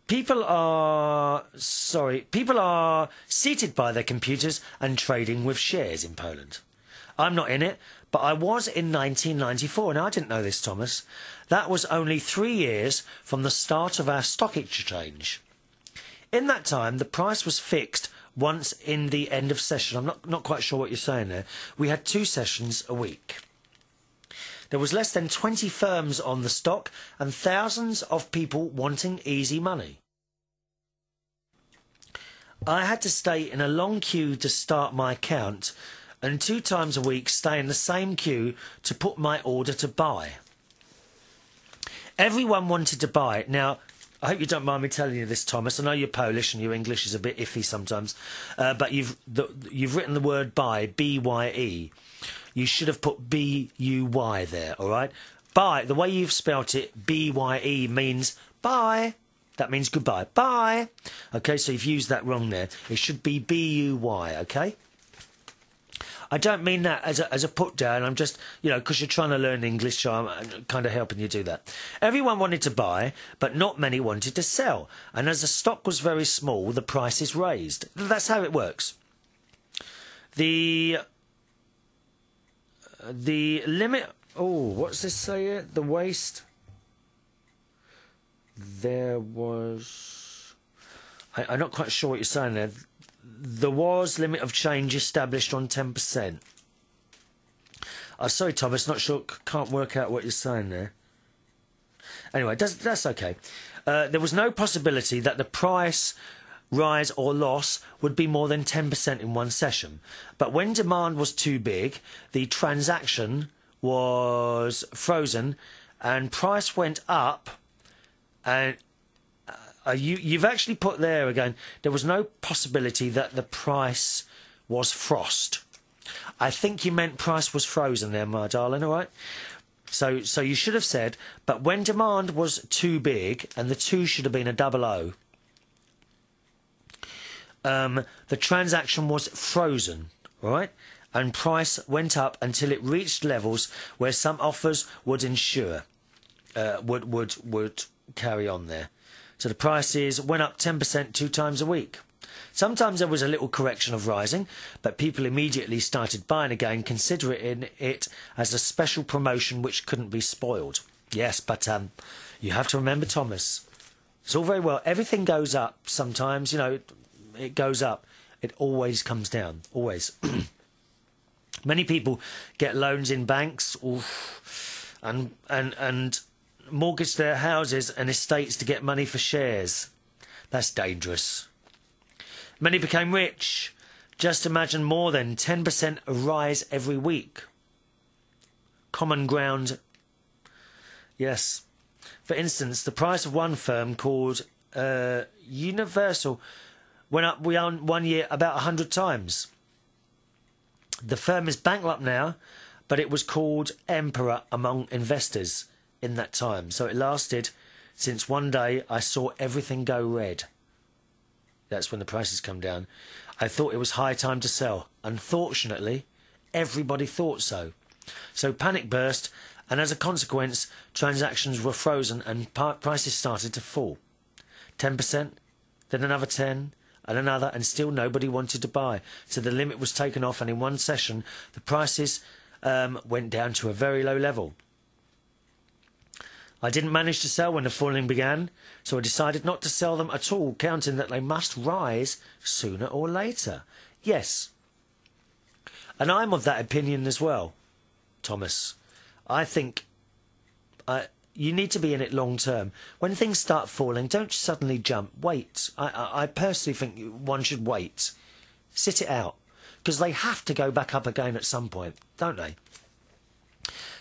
People are seated by their computers and trading with shares in Poland. I'm not in it, but I was in 1994. Now, I didn't know this, Thomas. That was only 3 years from the start of our stock exchange. In that time, the price was fixed once in the end of session. I'm not quite sure what you're saying there. We had 2 sessions a week. There was less than 20 firms on the stock and thousands of people wanting easy money. I had to stay in a long queue to start my account and 2 times a week stay in the same queue to put my order to buy. Everyone wanted to buy. Now, I hope you don't mind me telling you this, Thomas. I know you're Polish and your English is a bit iffy sometimes, but you've written the word buy, B-Y-E. You should have put B-U-Y there, all right? Buy, the way you've spelt it, B-Y-E, means buy. That means goodbye. Bye. OK, so you've used that wrong there. It should be B-U-Y, OK? I don't mean that as a put down. I'm just, because you're trying to learn English, so I'm kind of helping you do that. Everyone wanted to buy, but not many wanted to sell. And as the stock was very small, the price is raised. That's how it works. The limit... Oh, what's this say here? The waste... There was... I'm not quite sure what you're saying there. There was limit of change established on 10%. Sorry, Thomas, not sure, can't work out what you're saying there. Anyway, that's okay. There was no possibility that the price rise or loss would be more than 10% in one session. But when demand was too big, the transaction was frozen and price went up. And you've actually put there again, there was no possibility that the price was frost. I think you meant price was frozen there, my darling, all right? So you should have said, but when demand was too big, and the two should have been a double O, the transaction was frozen, all right? And price went up until it reached levels where some offers would would carry on there. So the prices went up 10% 2 times a week. Sometimes there was a little correction of rising, but people immediately started buying again, considering it as a special promotion which couldn't be spoiled. Yes, but you have to remember, Thomas, it's all very well. Everything goes up sometimes, it goes up. It always comes down, always. Many people get loans in banks and mortgage their houses and estates to get money for shares. That's dangerous. Many became rich. Just imagine more than 10% rise every week. Common ground. Yes. For instance, the price of one firm called Universal went up one year about 100 times. The firm is bankrupt now, but it was called Emperor among investors in that time. So it lasted since one day I saw everything go red. That's when the prices come down. I thought it was high time to sell. Unfortunately, everybody thought so. So panic burst, and as a consequence, transactions were frozen and prices started to fall. 10%, then another 10, and another, and still nobody wanted to buy. So the limit was taken off, and in one session, the prices went down to a very low level. I didn't manage to sell when the falling began, so I decided not to sell them at all, counting that they must rise sooner or later. Yes. And I'm of that opinion as well, Thomas. I think you need to be in it long term. When things start falling, don't suddenly jump. Wait. I personally think one should wait. Sit it out. Because they have to go back up again at some point, don't they?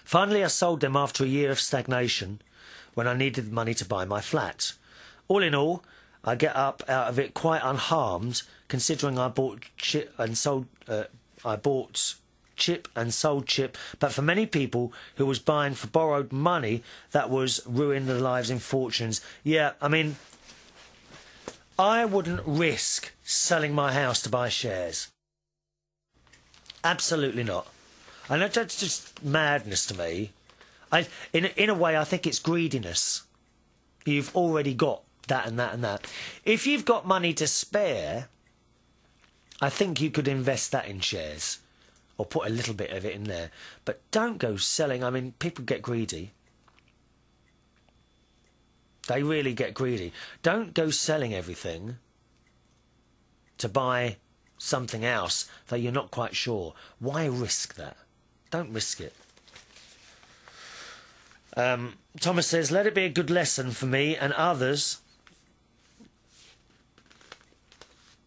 Finally, I sold them after a year of stagnation when I needed money to buy my flat. All in all, I get up out of it quite unharmed, considering I bought chip and sold chip, but for many people who was buying for borrowed money, that was ruining their lives and fortunes. Yeah, I mean, I wouldn't risk selling my house to buy shares. Absolutely not. And that's just madness to me. In a way, I think it's greediness. You've already got that and that and that. If you've got money to spare, I think you could invest that in shares. Or put a little bit of it in there. But don't go selling. I mean, people get greedy. They really get greedy. Don't go selling everything to buy something else that you're not quite sure. Why risk that? Don't risk it. Thomas says, let it be a good lesson for me and others.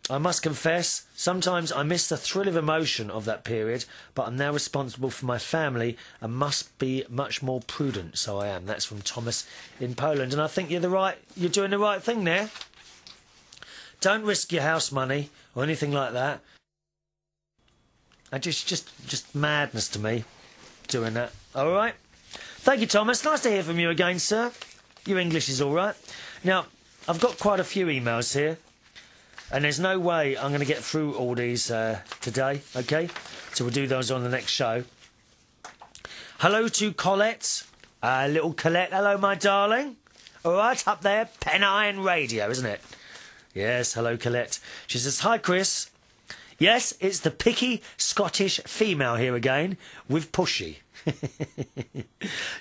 I must confess, sometimes I miss the thrill of emotion of that period, but I'm now responsible for my family and must be much more prudent, so I am. That's from Thomas in Poland, and I think you're doing the right thing there. Don't risk your house money or anything like that. And just madness to me, doing that. All right? Thank you, Thomas. Nice to hear from you again, sir. Your English is all right. Now, I've got quite a few emails here. And there's no way I'm going to get through all these today, OK? So we'll do those on the next show. Hello to Colette. Little Colette, hello, my darling. All right, up there, Pennine Radio, isn't it? Yes, hello, Colette. She says, hi, Chris. Yes, it's the picky Scottish female here again, with Pushy.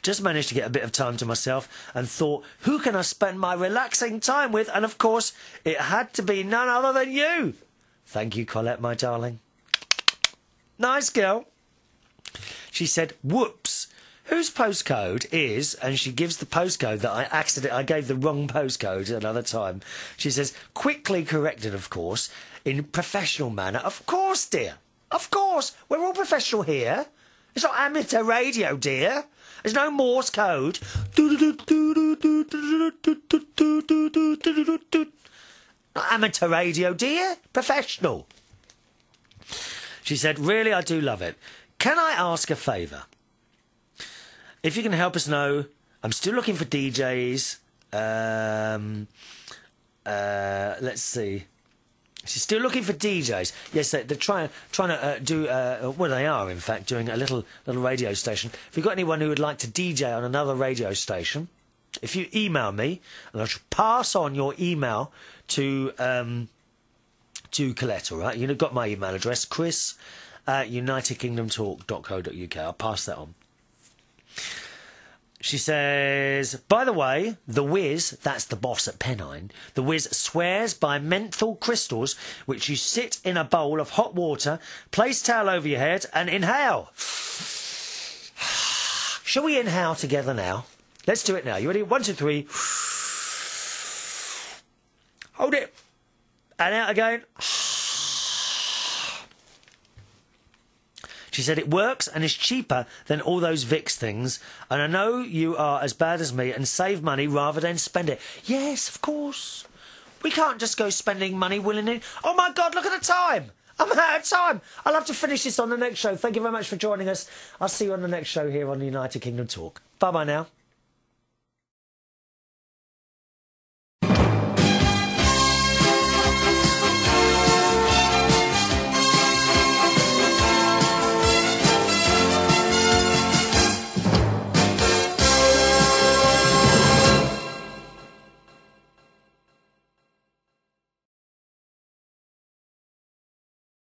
Just managed to get a bit of time to myself and thought, who can I spend my relaxing time with? And, of course, it had to be none other than you. Thank you, Colette, my darling. Nice girl. She said, whoops. Whose postcode is, and she gives the postcode that I gave the wrong postcode another time. She says, quickly corrected, of course, in professional manner. Of course, dear. Of course. We're all professional here. It's not amateur radio, dear. There's no Morse code. Not amateur radio, dear. Professional. She said, really, I do love it. Can I ask a favour? If you can help us know, I'm still looking for DJs. Let's see. She's still looking for DJs. Yes, they're trying to do. Well, they are in fact doing a little radio station. If you've got anyone who would like to DJ on another radio station, if you email me, and I shall pass on your email to Colette. All right, you've got my email address, Chris at UnitedKingdomTalk.co.uk. I'll pass that on. She says, by the way, the Wiz, that's the boss at Pennine, the Wiz swears by menthol crystals, which you sit in a bowl of hot water, place towel over your head and inhale. Shall we inhale together now? Let's do it now. You ready? 1, 2, 3. Hold it. And out again. She said it works and is cheaper than all those Vicks things. And I know you are as bad as me and save money rather than spend it. Yes, of course. We can't just go spending money willy-nilly. Oh, my God, look at the time. I'm out of time. I'll have to finish this on the next show. Thank you very much for joining us. I'll see you on the next show here on the United Kingdom Talk. Bye-bye now.